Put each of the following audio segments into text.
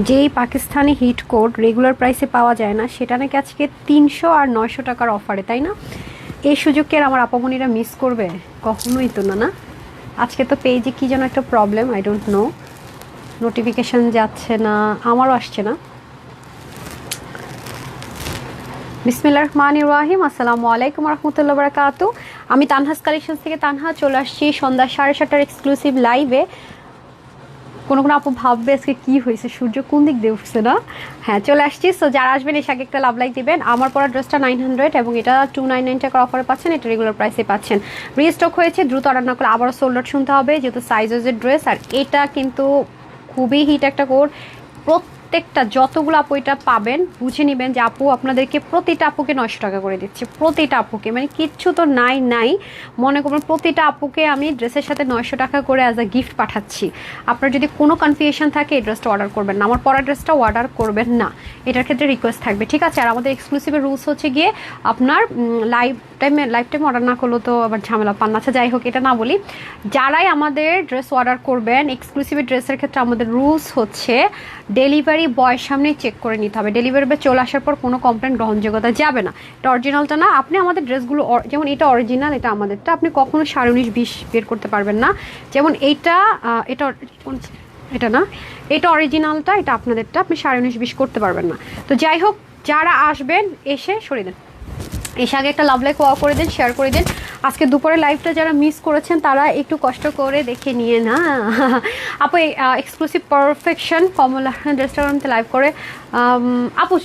যেই Pakistani hit coat regular প্রাইসে পাওয়া যায় না, সেটা নাকি আজকে 300 আর 900 টাকার অফারে, তাই না? এই সুযোগকে আর আমার আপামনিরা মিস করবে? কখনোই তো না। না, আজকে তো পেজে কী যেন একটা problem, I don't know, notification যাচ্ছে না, আমারও আসছে না। বিসমিল্লাহির রহমানির রহিম। আসসালামু আলাইকুম রহমতুল্লাহ বারাকাতু। আমি তানহাস কালেকশন থেকে তানহা চলে আসছি সন্ধ্যা 7:30টার এক্সক্লুসিভ লাইভে। কোনো আপু ভাববে আজকে কী হয়েছে, সূর্য কোন দিক দিয়ে উঠছে না? হ্যাঁ, চলে আসছি। সো যারা আসবেন এসে আগে একটা লাভ লাইক দিবেন। আমার পরা ড্রেসটা 900 এবং এটা 299 টাকার অফারে পাচ্ছেন, এটা রেগুলার প্রাইসে পাচ্ছেন। রিস্টক হয়েছে, দ্রুত অর্ডার না করলে আবারও সোল্ড আউট শুনতে হবে, যেহেতু সাইজ ওয়াইজের ড্রেস। আর এটা কিন্তু খুবই হিট একটা কোড। প্রত্যেকটা যতগুলো আপু এটা পাবেন বুঝে নেবেন যে আপু আপনাদেরকে প্রতিটা আপুকে 900 টাকা করে দিচ্ছে, প্রতিটা আপুকে, মানে কিচ্ছু তো নাই। মনে করবেন প্রতিটা আপুকে আমি ড্রেসের সাথে 900 টাকা করে অ্যাজ আ গিফট পাঠাচ্ছি। আপনার যদি কোনো কনফিউশন থাকে এই ড্রেসটা অর্ডার করবেন না, আমার পরা ড্রেসটা অর্ডার করবেন না, এটার ক্ষেত্রে রিকোয়েস্ট থাকবে, ঠিক আছে? আর আমাদের এক্সক্লুসিভের রুলস হচ্ছে গিয়ে আপনার লাইভ টাইমে অর্ডার না করলেও তো আবার ঝামেলা পান না। আচ্ছা, যাই হোক, এটা না বলি। যারাই আমাদের ড্রেস অর্ডার করবেন এক্সক্লুসিভের ড্রেসের ক্ষেত্রে আমাদের রুলস হচ্ছে ডেলিভারি বয়ের সামনে চেক করে নিতে হবে। ডেলিভারি বয় চলে আসার পর কোনো কমপ্লেন গ্রহণযোগ্যতা যাবে না। এটা অরিজিনালটা না, আপনি আমাদের ড্রেসগুলো যেমন এটা অরিজিনাল, এটা আমাদেরটা, আপনি কখনো 19.5-20 বের করতে পারবেন না। যেমন এটা এটা না, এটা অরিজিনালটা, এটা আপনাদেরটা, আপনি 19.5-20 করতে পারবেন না। তো যাই হোক, যারা আসবেন এসে সরিয়ে দেন, এসে আগে একটা লাভ লাইক ওয়া করে দেন, শেয়ার করে দেন। আজকে দুপুরে লাইভটা যারা মিস করেছেন তারা একটু কষ্ট করে দেখে নিয়ে না। আপু এক্সক্লুসিভ পারফেকশন কমলা রেস্টুরেন্টে লাইভ করে আপু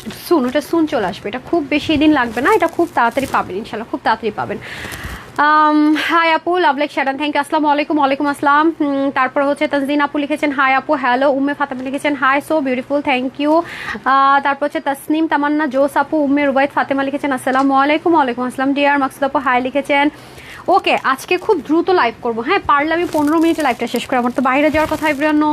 ওটা সুন চলে আসবে, এটা খুব বেশি দিন লাগবে না, এটা খুব তাড়াতাড়ি পাবেন, ইনশাল্লাহ খুব তাড়াতাড়ি পাবেন। হাই আপু, লাভ লাইক শ্যাডান, থ্যাংক ইউ। আসসালামু আলাইকুম। ওয়ালাইকুম আসসালাম। তারপর হচ্ছে তানজিন আপু লিখেছেন হাই আপু, হ্যালো। উম্মে ফাতেমা লিখেছেন hi, so beautiful, thank you. তারপর হচ্ছে তাসনিম তামান্না জোস আপু, উম্মে রুবাইত ফাতেমা লিখেছেন আসসালামু আলাইকুম। ওয়ালাইকুম আসসালাম ডিয়ার। মাকসুদ আপু হাই লিখেছেন। ওকে, আজকে খুব দ্রুত লাইভ করবো, হ্যাঁ পারলে আমি 15 মিনিটে লাইভটা শেষ করি, আমার তো বাইরে যাওয়ার কথা। এভরিওয়ান নো,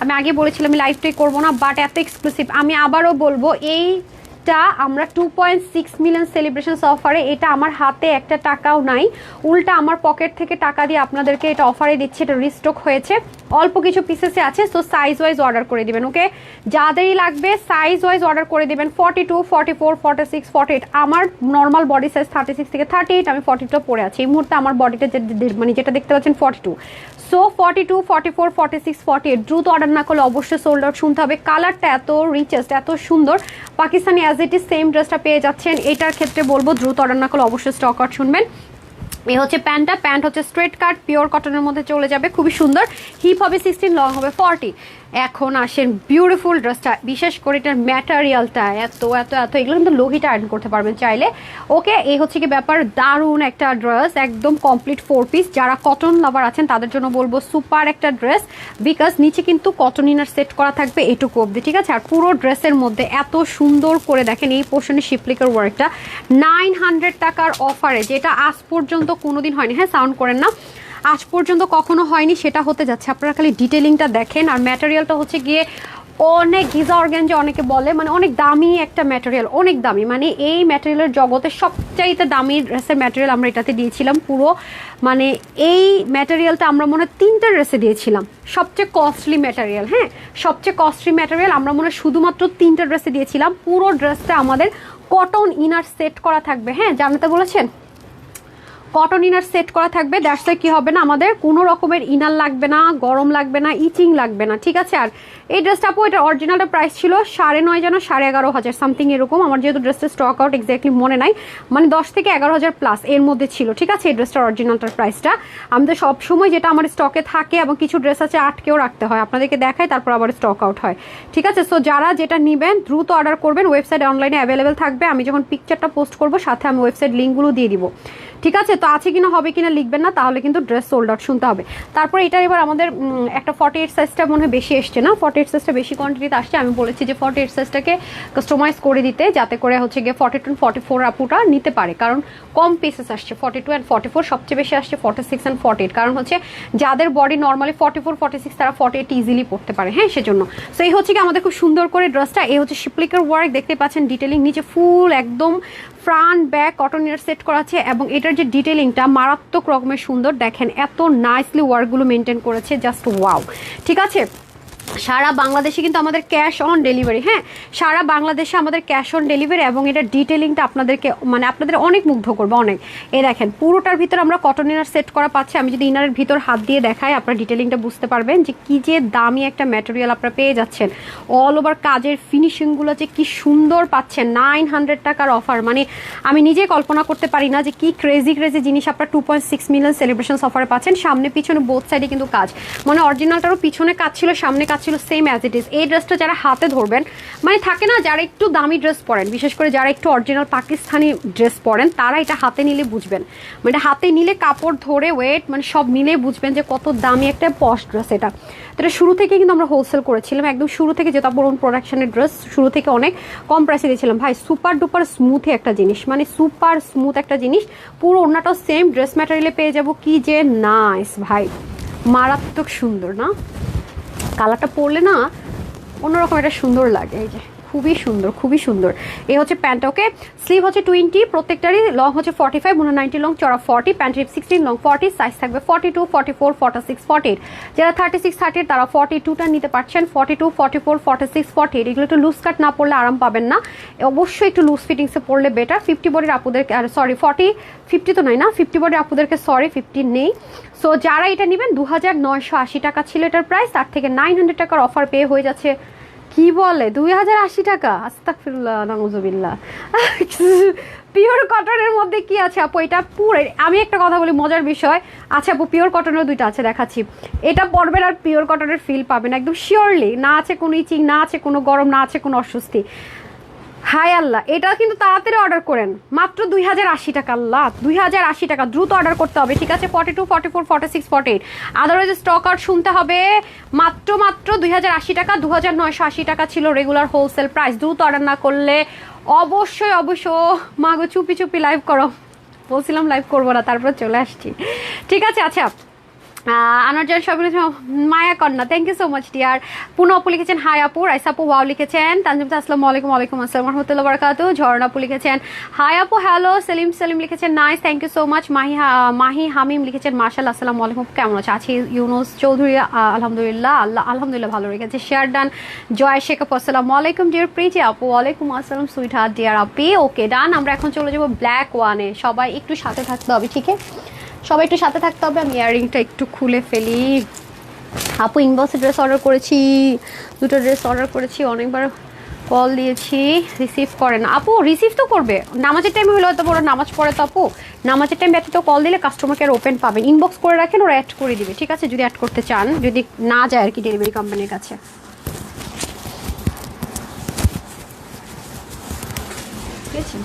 আমি আগে বলেছিলাম আমি লাইভটাই করবো না, বাট এত এক্সক্লুসিভ। আমি আবারও বলবো, এইটা আমরা 2.6 মিলিয়ন সেলিব্রেশন অফারে, এটা আমার হাতে একটা টাকাও নাই, উল্টা আমার পকেট থেকে টাকা দিয়ে আপনাদেরকে এটা অফারে দিচ্ছে। এটা রিস্টক হয়েছে, অল্প কিছু পিসেসে আছে, সো সাইজ ওয়াইজ অর্ডার করে দিবেন। ওকে, যাদেরই লাগবে সাইজ ওয়াইজ অর্ডার করে দিবেন। 42, 44, 46, 48। আমার নর্মাল বডি সাইজ 36 থেকে 38, আমি 42 পরে আছি এই মুহূর্তে। আমার বডিটা মানে যেটা দেখতে পাচ্ছেন 42, সো 42, 44, 46, 48 দ্রুত অর্ডার না করলে অবশ্যই সোল্ড আউট শুনতে হবে। কালারটা এত রিচেস্ট, এত সুন্দর, Pakistani as it is same ড্রেসটা পেয়ে যাচ্ছেন। এটার ক্ষেত্রে বলবো দ্রুত অর্ডার না করলে অবশ্যই স্টক আউট শুনবেন। এ হচ্ছে প্যান্টটা, প্যান্ট হচ্ছে স্ট্রেট কাট পিওর কটনের মধ্যে চলে যাবে, খুবই সুন্দর। হিপ হবে 16, লং হবে 40। এখন আসেন বিউটিফুল ড্রেসটা, বিশেষ করে এটার ম্যাটেরিয়ালটা এত এত এত, এগুলো কিন্তু লোহিটা আয়রন করতে পারবেন চাইলে। ওকে, এই হচ্ছে কি ব্যাপার, দারুণ একটা ড্রেস, একদম কমপ্লিট 4 পিস। যারা কটন লাভার আছেন তাদের জন্য বলবো সুপার একটা ড্রেস, বিকজ নিচে কিন্তু কটন ইনার সেট করা থাকবে এটুকু অবধি, ঠিক আছে? আর পুরো ড্রেসের মধ্যে এত সুন্দর করে দেখেন এই পোর্শনে শিপলিকের ওয়ার্কটা 900 টাকার অফারে, যেটা আজ পর্যন্ত কোনোদিন হয়নি। হ্যাঁ, সাউন্ড করেন না, আজ পর্যন্ত কখনো হয়নি, সেটা হতে যাচ্ছে। আপনারা খালি ডিটেলিংটা দেখেন। আর ম্যাটেরিয়ালটা হচ্ছে গিয়ে অনেক গিজা অর্গানজা অনেকে বলে, মানে অনেক দামি একটা ম্যাটেরিয়াল, অনেক দামি, মানে এই ম্যাটেরিয়ালের জগতে সবচাইতে দামি ড্রেসের ম্যাটেরিয়াল আমরা এটাতে দিয়েছিলাম পুরো। মানে এই ম্যাটেরিয়ালটা আমরা মনে হয় 3টা ড্রেসে দিয়েছিলাম, সবচেয়ে কস্টলি ম্যাটেরিয়াল। হ্যাঁ, সবচেয়ে কস্টলি ম্যাটেরিয়াল আমরা মনে হয় শুধুমাত্র 3টা ড্রেসে দিয়েছিলাম। পুরো ড্রেসটা আমাদের কটন ইনার সেট করা থাকবে। হ্যাঁ, জানাতে বলেছেন কটন ইনার সেট করা থাকবে, দ্যাটস কি হবে না, আমাদের কোনো রকমের ইনার লাগবে না, গরম লাগবে না, ইচিং লাগবে না, ঠিক আছে? আর এই ড্রেসটা আপু, এটা অরিজিনালটা প্রাইস ছিল 9.5 যেন 11,500 সামথিং এরকম, আমার যেহেতু ড্রেসটা স্টক আউট এক্স্যাক্টলি মনে নাই, মানে 10 থেকে 11,000 প্লাস এর মধ্যে ছিল, ঠিক আছে? এই ড্রেসটার অরিজিনালটার প্রাইসটা আমাদের সবসময় যেটা আমার স্টকে থাকে, এবং কিছু ড্রেস আছে আটকেও রাখতে হয়, আপনাদেরকে দেখায় তারপর আবার স্টক আউট হয়, ঠিক আছে? সো যারা যেটা নেবেন দ্রুত অর্ডার করবেন, ওয়েবসাইট অনলাইনে অ্যাভেলেবেল থাকবে। আমি যখন পিকচারটা পোস্ট করবো সাথে আমি ওয়েবসাইট লিঙ্কগুলো দিয়ে দিব, ঠিক আছে? তো আছে কিনা হবে কিনা লিখবেন না, তাহলে কিন্তু ড্রেস সোল্ড আউট শুনতে হবে। তারপরে এটার এবার আমাদের একটা 48 সাইজটা মনে হয় বেশি এসছে না, 48 সাইজটা বেশি কোয়ান্টিটিতে আসছে। আমি বলেছি যে 48 সাইজটাকে কাস্টমাইজ করে দিতে, যাতে করে হচ্ছে গিয়ে 42 and 44 আপুটা নিতে পারে, কারণ কম পিসেস আসছে। 42 and 44 সবচেয়ে বেশি আসছে 46 and 48, কারণ হচ্ছে যাদের বডি নর্মালি 44, 46 তারা 48 ইজিলি পড়তে পারে। হ্যাঁ, সেজন্য। সো এই হচ্ছে কি আমাদের খুব সুন্দর করে ড্রেসটা, এই হচ্ছে শিপলিকের ওয়ার্ক, দেখতে পাচ্ছেন ডিটেলিং, নিচে ফুল একদম front back cotton inner set করা আছে, এবং এটার যে ডিটেলিংটা মারাত্মক রকমের সুন্দর, দেখেন এত নাইসলি ওয়ার্কগুলো মেনটেন করেছে, জাস্ট ওয়াও, ঠিক আছে? সারা বাংলাদেশে কিন্তু আমাদের ক্যাশ অন ডেলিভারি, হ্যাঁ সারা বাংলাদেশে আমাদের ক্যাশ অন ডেলিভারি, এবং এটা ডিটেলিংটা আপনাদেরকে মানে আপনাদের অনেক মুগ্ধ করবে অনেক। এই দেখেন পুরোটার ভিতর আমরা কটন ইনার সেট করা পাচ্ছি। আমি যদি ইনারের ভিতর হাত দিয়ে দেখাই আপনারা ডিটেলিংটা বুঝতে পারবেন যে কি যে দামি একটা ম্যাটেরিয়াল আপনারা পেয়ে যাচ্ছেন। অল ওভার কাজের ফিনিশিংগুলো যে কি সুন্দর পাচ্ছেন। 900 টাকার অফার, মানে আমি নিজে কল্পনা করতে পারি না যে কি ক্রেজি ক্রেজি জিনিস আপনারা 2.6 মিলিয়ন সেলিব্রেশন অফারে পাচ্ছেন। সামনে পিছনে বোথ সাইডে কিন্তু কাজ, মানে অরিজিনালটারও পিছনে কাজ ছিল, সামনে কাজ ছিল সেম অ্যাজ ইট ইজ। এই ড্রেসটা যারা হাতে ধরবেন, মানে থাকে না যারা একটু দামি ড্রেস পরেন, বিশেষ করে যারা একটু অরিজিনাল পাকিস্তানি ড্রেস পরেন, তারা এটা হাতে নিলে বুঝবেন, মানে এটা হাতে নিলে কাপড় ধরে ওয়েট মানে সব মিলে বুঝবেন যে কত দামি একটা পশ ড্রেস এটা। তো এটা শুরু থেকে কিন্তু আমরা হোলসেল করেছিলাম, একদম শুরু থেকে, যেটা পুরো প্রোডাকশনের ড্রেস শুরু থেকে অনেক কম প্রাইসে দিয়েছিলাম। ভাই সুপার ডুপার স্মুথি একটা জিনিস, মানে সুপার স্মুথ একটা জিনিস, পুরো ওড়নাটাও সেম ড্রেস ম্যাটেরিয়ালে পেয়ে যাব। কি যে নাইস ভাই, মারাত্মক সুন্দর না, কালারটা পরলে না অন্যরকম একটা সুন্দর লাগে। এই যে খুবই সুন্দর, খুবই সুন্দর। এই হচ্ছে প্যান্ট, ওকে স্লিভ হচ্ছে 20, প্রত্যেকটারই লং হচ্ছে 45, 90 লং, চড়া 40, প্যান্ট 16, লং 40, সাইজ থাকবে 42, 44, 46, 48। যারা 36, 30 তারা 42টা নিতে পারছেন। 42, 44, 46, 48 এগুলো একটু লুজ কাট না পড়লে আরাম পাবেন না, অবশ্যই একটু লুজ ফিটিংসে পড়লে বেটার। 50 বডির আপুদেরকে, সরি 50 তো নয় না, 50 বডির আপুদেরকে সরি 50 নেই। সো যারা এটা নেবেন 2980 টাকা ছিল এটার প্রাইস, তার থেকে 900 টাকার অফার পেয়ে হয়ে যাচ্ছে, কি বলে 2080 টাকা, আস্তাগফিরুল্লাহ নাউজুবিল্লাহ। পিওর কটনের মধ্যে কি আছে আপু? এটা পুরো, আমি একটা কথা বলি মজার বিষয়, আচ্ছা আপু পিওর কটনের দুইটা আছে দেখাচ্ছি, এটা পরবেন আর পিওর কটনের ফিল পাবেন একদম শিওরলি, না আছে কোনো ইচিং, না আছে কোনো গরম, না আছে কোনো অস্বস্তি। হাই আল্লাহ, এটা কিন্তু তাড়াতাড়ি অর্ডার করেন, মাত্র 2080 টাকা। আল্লাহ 2080 টাকা, দ্রুত অর্ডার করতে হবে, ঠিক আছে? 42, 44, 46, 48, আদারওয়াইজ স্টক আউট শুনতে হবে। মাত্র 2080 টাকা, 2980 টাকা ছিল রেগুলার হোলসেল প্রাইস। দ্রুত অর্ডার না করলে অবশ্যই মাগো চুপি চুপি লাইভ করো, বলছিলাম লাইভ করবো না, তারপর চলে আসছি, ঠিক আছে? আচ্ছা আনারজান সব মায়া কন্যা, thank you so much dear. পুনঃ আপু লিখেছেন হাই আপু, রাইসা আপু ওয়াও লিখেছেন, তানজিম আসসালামু আলাইকুম, ওয়ালাইকুম আসসালাম রহমতুল্লাহ বারাকাতু। ঝর্ণা আপু লিখেছেন হাই আপু হ্যালো, সেলিম লিখেছেন nice, thank you so much. Mahi Hamim লিখেছেন মাশাআল্লাহ, আসসালামু আলাইকুম, কেমন আছে? ইউনুস চৌধুরী আলহামদুলিল্লাহ, আলহামদুলিল্লাহ ভালো রেখেছে। Share done. জয় শেখ আপু আসসালামু আলাইকুম ডিয়ার প্রীতি আপু, ওয়ালাইকুম আসসালাম সুইট হার্ট ডিয়ার আপি। ওকে ডান, আমরা এখন চলে যাবো ব্ল্যাক ওয়ানে, সবাই একটু সাথে থাকতে হবে, ঠিক আছে? সবাই একটু সাথে থাকতে হবে। আমি ইয়াররিংটা একটু খুলে ফেলি। আপু ইনবক্সে ড্রেস অর্ডার করেছি, দুটো ড্রেস অর্ডার করেছি, অনেকবার কল দিয়েছি, রিসিভ করে না। আপু রিসিভ তো করবে, নামাজের টাইমে হলে হয়তো ওরা নামাজ পড়ে, তো আপু নামাজের টাইম ব্যতীত কল দিলে কাস্টমার কেয়ার ওপেন পাবেন, ইনবক্স করে রাখেন, ওরা অ্যাড করে দিবে, ঠিক আছে? যদি অ্যাড করতে চান, যদি না যায় আর কি ডেলিভারি কোম্পানির কাছে। ঠিক আছে,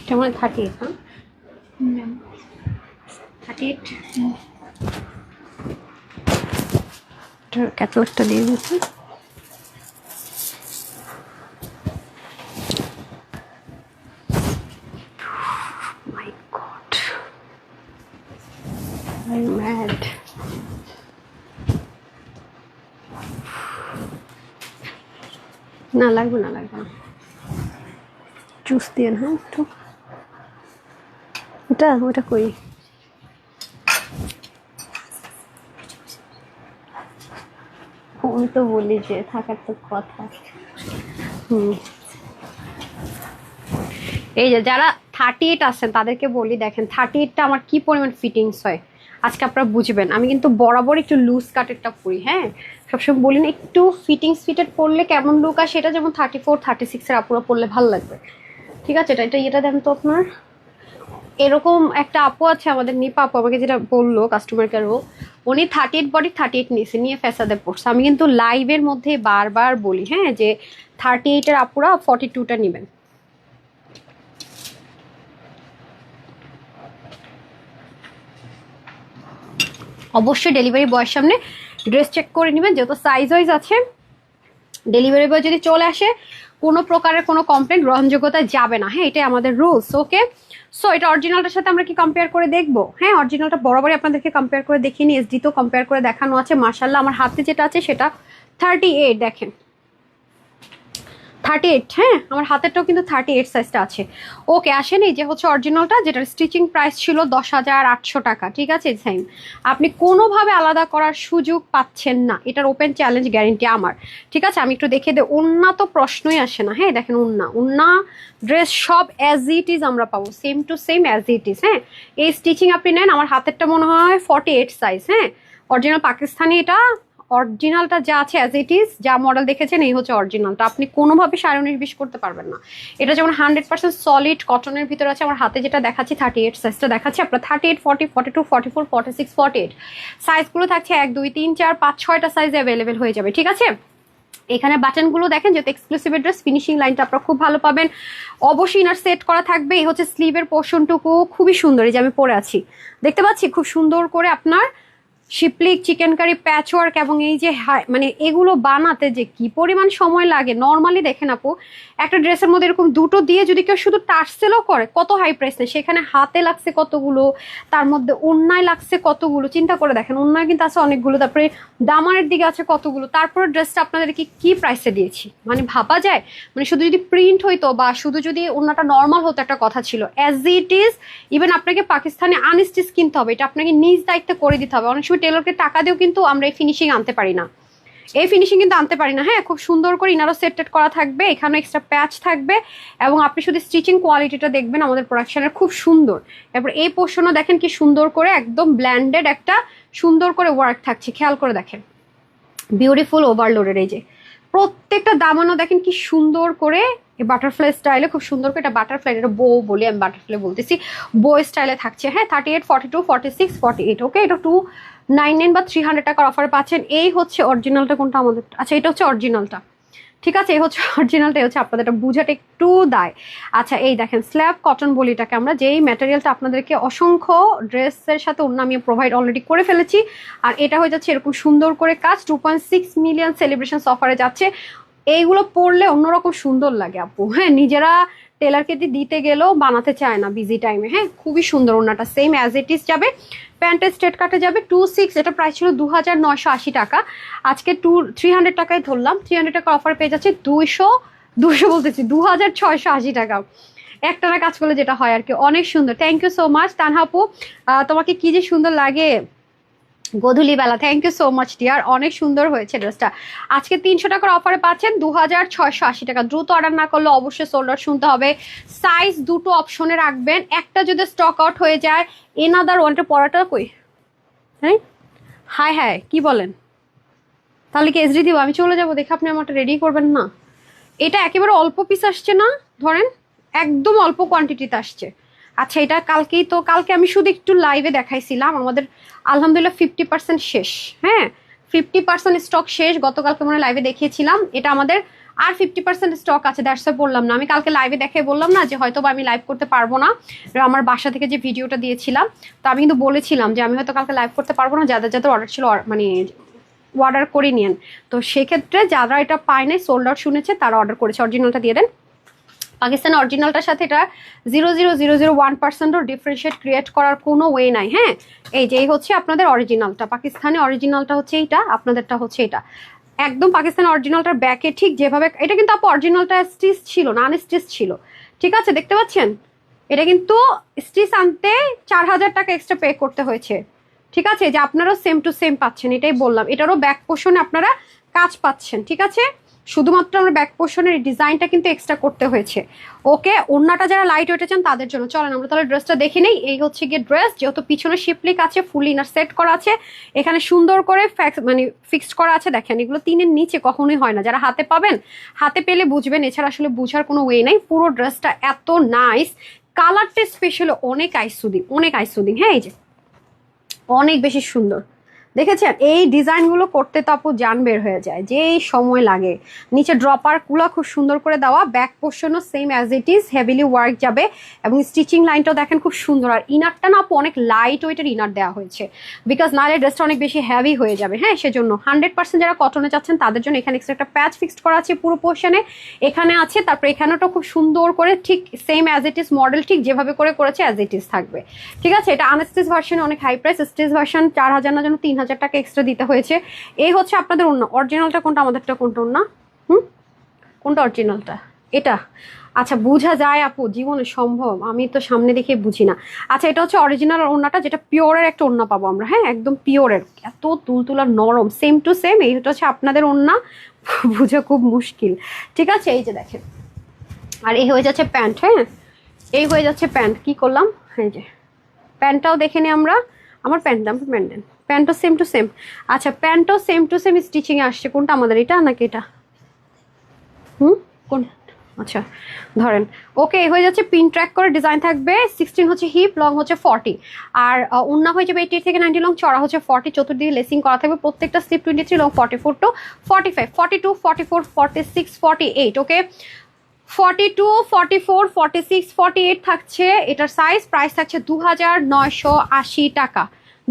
কেমন 38? হ্যাঁ 38 ক্যাটালগটা দিয়ে দিচ্ছি। মাই গড, আই এম ম্যাড। না লাগবে না, জুস দিয়ে না একটু, ওটা করি। আমি তো বলি যে থাকার তো কথা। এই যে যারা 38 আছেন তাদেরকে বলি, দেখেন 38টা আমার কি পরিমাণ ফিটিংস হয় আজকে আপনারা বুঝবেন। আমি কিন্তু বরাবর একটু লুজ কাটেরটা পরি, হ্যাঁ সবসময় বলি না একটু ফিটিংস ফিটেড পরলে কেমন লুক আসে, এটা যেমন 34, 36 এর আপুরা পরলে ভালো লাগবে, ঠিক আছে? এটা দেন তো আপনার। এরকম একটা আপু আছে আমাদের নিপা আপু, আমাকে যেটা বললো কাস্টমার কেয়ারও, উনি 38 বডি 38 নিয়েছে, নিয়ে ফ্যাসাদে পড়ছে। আমি কিন্তু লাইভের মধ্যে বারবার বলি হ্যাঁ যে 38-এর আপুরা 42টা নেবেন, অবশ্যই ডেলিভারি বয়ের সামনে ড্রেস চেক করে নেবেন, যেহেতু সাইজ ওয়াইজ আছে। ডেলিভারি বয় যদি চলে আসে কোনো প্রকারের কোনো কমপ্লেন গ্রহণযোগ্যতা যাবে না, হ্যাঁ এটাই আমাদের রুলস। ওকে, সো এটা অরিজিনালটার সাথে আমরা কি কম্পেয়ার করে দেখবো? হ্যাঁ, অরিজিনালটা বরাবরই আপনাদেরকে কম্পেয়ার করে দেখিয়ে নিই, এসডি তো কম্পেয়ার করে দেখানো আছে। মাশাল্লাহ, আমার হাতে যেটা আছে সেটা 38, দেখেন 38, হ্যাঁ আমার হাতেরটাও কিন্তু 38 সাইজটা আছে। ওকে, আসেন এই যে হচ্ছে অরিজিনালটা, যেটার স্টিচিং প্রাইস ছিল 10,800 টাকা। ঠিক আছে, সেম, আপনি কোনোভাবে আলাদা করার সুযোগ পাচ্ছেন না, এটার ওপেন চ্যালেঞ্জ গ্যারেন্টি আমার। ঠিক আছে, আমি একটু দেখে দে, ওন্না তো প্রশ্নই আসে না। হ্যাঁ দেখেন, ওন্না ড্রেস সব অ্যাজ ইট ইজ আমরা পাবো, same to same as it is. হ্যাঁ, এই স্টিচিং আপনি নেন, আমার হাতেরটা মনে হয় 48 সাইজ। হ্যাঁ, অরিজিনাল পাকিস্তানি, এটা অরিজিনালটা যা আছে অ্যাজ ইট ইজ, যা মডেল দেখেছেন এই হচ্ছে অরিজিনালটা, আপনি কোনোভাবে 19.5 করতে পারবেন না। এটা যেমন 100% সলিড কটনের ভিতরে আছে। আমার হাতে যেটা দেখাচ্ছি 38 সাইজটা দেখাচ্ছি, আপনার 38, 40, 42, 44, 46, 48 সাইজগুলো থাকছে 1, 2, 3, 4, 5, 6টা সাইজে অ্যাভেলেবেল হয়ে যাবে। ঠিক আছে, এখানে বাটনগুলো দেখেন, যেহেতু এক্সক্লুসিভ ড্রেস, ফিনিশিং লাইনটা আপনারা খুব ভালো পাবেন। অবশ্যই ইনার সেট করা থাকবে। এই হচ্ছে স্লিভের পোর্শনটুকু খুবই সুন্দর, এই যে আমি পরে আছি দেখতে পাচ্ছি, খুব সুন্দর করে আপনার শিপলিক, চিকেন কারি, প্যাচওয়ার্ক, এবং এই যে মানে এগুলো বানাতে যে কি পরিমাণ সময় লাগে নর্মালি দেখেন আপু, একটা ড্রেসের মধ্যে এরকম দুটো দিয়ে যদি কেউ শুধু টার্সেলও করে কত হাই প্রাইস নেই, সেখানে হাতে লাগছে কতগুলো, তার মধ্যে ওন্নায় লাগছে কতগুলো, চিন্তা করে দেখেন, ওন্নায় কিন্তু আছে অনেকগুলো, তারপরে দামানের দিকে আছে কতগুলো, তারপরে ড্রেসটা আপনাদেরকে কি প্রাইসে দিয়েছি, মানে ভাবা যায়। মানে শুধু যদি প্রিন্ট হইতো বা শুধু যদি ওন্নাটা নর্মাল হতো একটা কথা ছিল, অ্যাজ ইট ইজ ইভেন আপনাকে পাকিস্তানে আনস্টিচ কিনতে হবে, এটা আপনাকে নিজ দায়িত্বে করে দিতে হবে। অনেক সময় টেলরকে টাকা দিয়েও কিন্তু আমরা এই ফিনিশিং আনতে পারি না, এই ফিনিশিং কিন্তু আনতে পারি না। হ্যাঁ, খুব সুন্দর করে ইনারও সেটেড করা থাকবে, এখানে এক্সট্রা প্যাচ থাকবে, এবং আপনি শুধু স্টিচিং কোয়ালিটিটা দেখবেন আমাদের প্রোডাকশনের খুব সুন্দর। তারপর এই পোর্শনও দেখেন কি সুন্দর করে একদম ব্ল্যান্ডেড একটা সুন্দর করে ওয়ার্ক থাকছে, খেয়াল করে দেখেন, বিউটিফুল ওভারলোডের। এই যে প্রত্যেকটা দামানো দেখেন কি সুন্দর করে বাটারফ্লাই স্টাইলে, খুব সুন্দর করে, এটা বাটারফ্লাই, এটা বো বলি, আমি বাটারফ্লাই বলতেছি, বো স্টাইলে থাকছে। হ্যাঁ, 38, 42, 46, 48। ওকে, এটা 299 বা 300 টাকার অফারে পাচ্ছেন। এই হচ্ছে অরিজিনালটা, কোনটা আমাদের, আচ্ছা এটা হচ্ছে অরিজিনালটা। ঠিক আছে, এই হচ্ছে অরিজিনালটা, হচ্ছে আপনাদের এটা বুঝাটা একটু দায়। আচ্ছা, এই দেখেন স্ল্যাব কটন বলিটাকে আমরা, যেই ম্যাটেরিয়ালটা আপনাদেরকে অসংখ্য ড্রেসের সাথে অন্য আমি প্রোভাইড অলরেডি করে ফেলেছি, আর এটা হয়ে যাচ্ছে এরকম সুন্দর করে কাজ, 2.6 মিলিয়ন সেলিব্রেশন অফারে যাচ্ছে। এইগুলো পরলে অন্যরকম সুন্দর লাগে আপু। হ্যাঁ, নিজেরা টেলারকে দিতে গেলেও বানাতে চায় না বিজি টাইমে। হ্যাঁ, খুবই সুন্দর, ওনাটা সেম অ্যাজ ইট ইজ যাবে, প্যান্টের স্ট্রেট কাটে যাবে 26, এটা প্রাইস ছিল 2,980 টাকা, আজকে 300 টাকায় ধরলাম, 300 টাকা অফার পেয়ে যাচ্ছে 200 বলতেছি 2,680 টাকা। একটানা কাজ করলে যেটা হয় আর কি, অনেক সুন্দর। Thank you so much Tanha আপু, তোমাকে কি যে সুন্দর লাগে গধূলি বেলা, thank you so much dear, অনেক সুন্দর হয়েছে ড্রেসটা। আজকে 300 টাকার অফারে পাচ্ছেন 2,680 টাকা। দ্রুত অর্ডার না করলে অবশ্যই সোল্ড আউট শুনতে হবে। সাইজ দুটো অপশনে রাখবেন, একটা যদি স্টক আউট হয়ে যায় এনাদার ওয়ানটা পরাটা কই, হ্যাঁ হাই হাই কি বলেন, তাহলে কি এসডি দিব, আমি চলে যাবো দেখে আপনি আমারটা রেডি করবেন না। এটা একেবারে অল্প পিস আসছে না, ধরেন একদম অল্প কোয়ান্টিটিতে আসছে। আচ্ছা, এটা কালকেই তো, কালকে আমি শুধু একটু লাইভে দেখাইছিলাম, আমাদের আলহামদুলিল্লাহ 50% শেষ। হ্যাঁ, 50% স্টক শেষ, গতকালকে মনে লাইভে দেখিয়েছিলাম, এটা আমাদের আর 50% স্টক আছে, দ্যাটস বললাম না, আমি কালকে লাইভে দেখে বললাম না যে হয়তো বা আমি লাইভ করতে পারবো না, আমার বাসা থেকে যে ভিডিওটা দিয়েছিলাম, তো আমি কিন্তু বলেছিলাম যে আমি হয়তো কালকে লাইভ করতে পারবো না, যাদের যাদের অর্ডার ছিল মানে অর্ডার করে নিন। তো সেক্ষেত্রে যারা এটা পায় নাই, সোল্ড আউট শুনেছে, তারা অর্ডার করেছে, অরিজিনালটা দিয়ে দেন। পাকিস্তান অরিজিনালটার সাথে এটা 0.00001% ডিফারেন্সিয়েট ক্রিয়েট করার কোনো ওয়ে নাই। হ্যাঁ, এই যে এই হচ্ছে আপনাদের অরিজিনালটা, পাকিস্তানি অরিজিনালটা হচ্ছে এইটা, আপনাদেরটা হচ্ছে এটা, একদম পাকিস্তানি অরিজিনালটার ব্যাকে ঠিক যেভাবে, এটা কিন্তু আপু অরিজিনালটা স্টিচ ছিল না, আনস্টিচ ছিল। ঠিক আছে, দেখতে পাচ্ছেন, এটা কিন্তু স্টিচ আনতে 4,000 টাকা এক্সট্রা পে করতে হয়েছে। ঠিক আছে, যে আপনারাও সেম টু সেম পাচ্ছেন, এটাই বললাম, এটারও ব্যাক পোর্শনে আপনারা কাজ পাচ্ছেন। ঠিক আছে, শুধুমাত্র আমরা ব্যাক পোর্শনের ডিজাইনটা কিন্তু এক্সট্রা করতে হয়েছে। ওকে, ওড়নাটা যারা লাইট ওয়েটে চান তাদের জন্য, চলেন আমরা তাহলে ড্রেসটা দেখে নেই। এই হচ্ছে গিয়ে ড্রেস, যেহেতু পিছনে শিপলিক আছে, ফুল ইনার সেট করা আছে, এখানে সুন্দর করে মানে ফিক্সড করা আছে। দেখেন, এগুলো 3-এর নিচে কখনোই হয় না, যারা হাতে পাবেন হাতে পেলে বুঝবেন, এছাড়া আসলে বুঝার কোনো ওয়ে নাই। পুরো ড্রেসটা এত নাইস, কালারটা স্পেশালি অনেক আইসুদিং, অনেক আইসুদিং। হ্যাঁ, এই যে অনেক বেশি সুন্দর, দেখেছেন এই ডিজাইনগুলো করতে তো আপু জান বের হয়ে যায়, যে এই সময় লাগে। নিচে ড্রপারগুলো খুব সুন্দর করে দেওয়া, ব্যাক পোর্শনও same as it is, heavily work যাবে এবং স্টিচিং লাইনটাও দেখেন খুব সুন্দর। আর ইনারটা না আপু অনেক লাইট ওয়েটের ইনার দেওয়া হয়েছে, বিকজ নাহলে ড্রেসটা অনেক বেশি হেভি হয়ে যাবে। হ্যাঁ, সেজন্য 100% যারা কটনে চাচ্ছেন তাদের জন্য এখানে একটা প্যাচ ফিক্সড করা আছে পুরো পোর্শনে, এখানে আছে। তারপর এখানেও খুব সুন্দর করে ঠিক same as it is model, ঠিক যেভাবে করে করেছে অ্যাজ ইট ইজ থাকবে। ঠিক আছে, এটা আনস্টিচ ভার্সনে অনেক হাই প্রাইস, স্টিচ ভার্সন 4000 না যেন 3000 টাকা এক্সট্রা দিতে হয়েছে। এই হচ্ছে আপনাদের ওন্না। অরিজিনালটা কোনটা, আমাদেরটা কোনটা ওন্না? কোনটা অরিজিনালটা? এটা। আচ্ছা, বোঝা যায় আপু? জীবনে সম্ভব? আমি তো সামনে দেখে বুঝি না। আচ্ছা, এটা হচ্ছে অরিজিনাল ওন্নাটা, যেটা পিওরের একটা ওন্না পাবো আমরা। হ্যাঁ, একদম পিওরের, এত তুলতুলার নরম, সেম টু সেম। এইটা হচ্ছে আপনাদের ওন্না, বুঝা খুব মুশকিল। ঠিক আছে, এই যে দেখেন। আর এই হয়ে যাচ্ছে প্যান্ট। হ্যাঁ, এই হয়ে যাচ্ছে প্যান্ট। কি করলাম, এই যে প্যান্টটাও দেখে নিই আমরা। আমার প্যান্ট দাম, প্যান্ট দেন। প্যান্টও সেম টু সেম। আচ্ছা, প্যান্টও সেম টু সেম স্টিচিংয়ে আসছে। কোনটা আমাদের, এটা নাকি এটা? কোন? আচ্ছা, ধরেন। ওকে, হয়ে যাচ্ছে পিন ট্র্যাক করে ডিজাইন থাকবে। 16 হচ্ছে হিপ, লং হচ্ছে 40। আর ওন্না হয়ে যাবে 88 থেকে 90, লং চড়া হচ্ছে 40, চতুর্দিকে লেসিং করা থাকবে। প্রত্যেকটা স্লিপ 23, লং 44 টু 45, 42, 44, 46, 48। ওকে, 42, 44, 46, 48 থাকছে এটার সাইজ। প্রাইস থাকছে 2980 টাকা।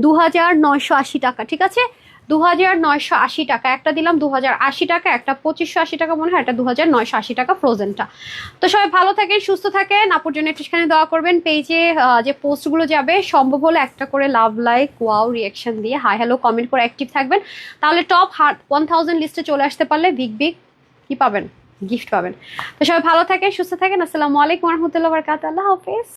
2980 টাকা। ঠিক আছে, 2980 টাকা। একটা দিলাম 2080 টাকা, একটা 2580 টাকা মনে হয়, এটা 2980 টাকা ফ্রোজেনটা। তো সবাই ভালো থাকেন, সুস্থ থাকেন। আপুর জন্য একটুখানি দোয়া করবেন। পেজে যে পোস্টগুলো যাবে সম্ভব হলে একটা করে লাভ, লাইক, ওয়াও, রিয়াকশন দিয়ে হাই হ্যালো কমেন্ট করে অ্যাক্টিভ থাকবেন। তাহলে টপ 1000 লিস্টে চলে আসতে পারলে বিগ বিগ কি পাবেন, গিফট পাবেন। তো সবাই ভালো থাকেন, সুস্থ থাকেন। আসসালামু আলাইকুম রহমতুল্লাহ বারকাতুহু। আল্লাহ হাফেজ।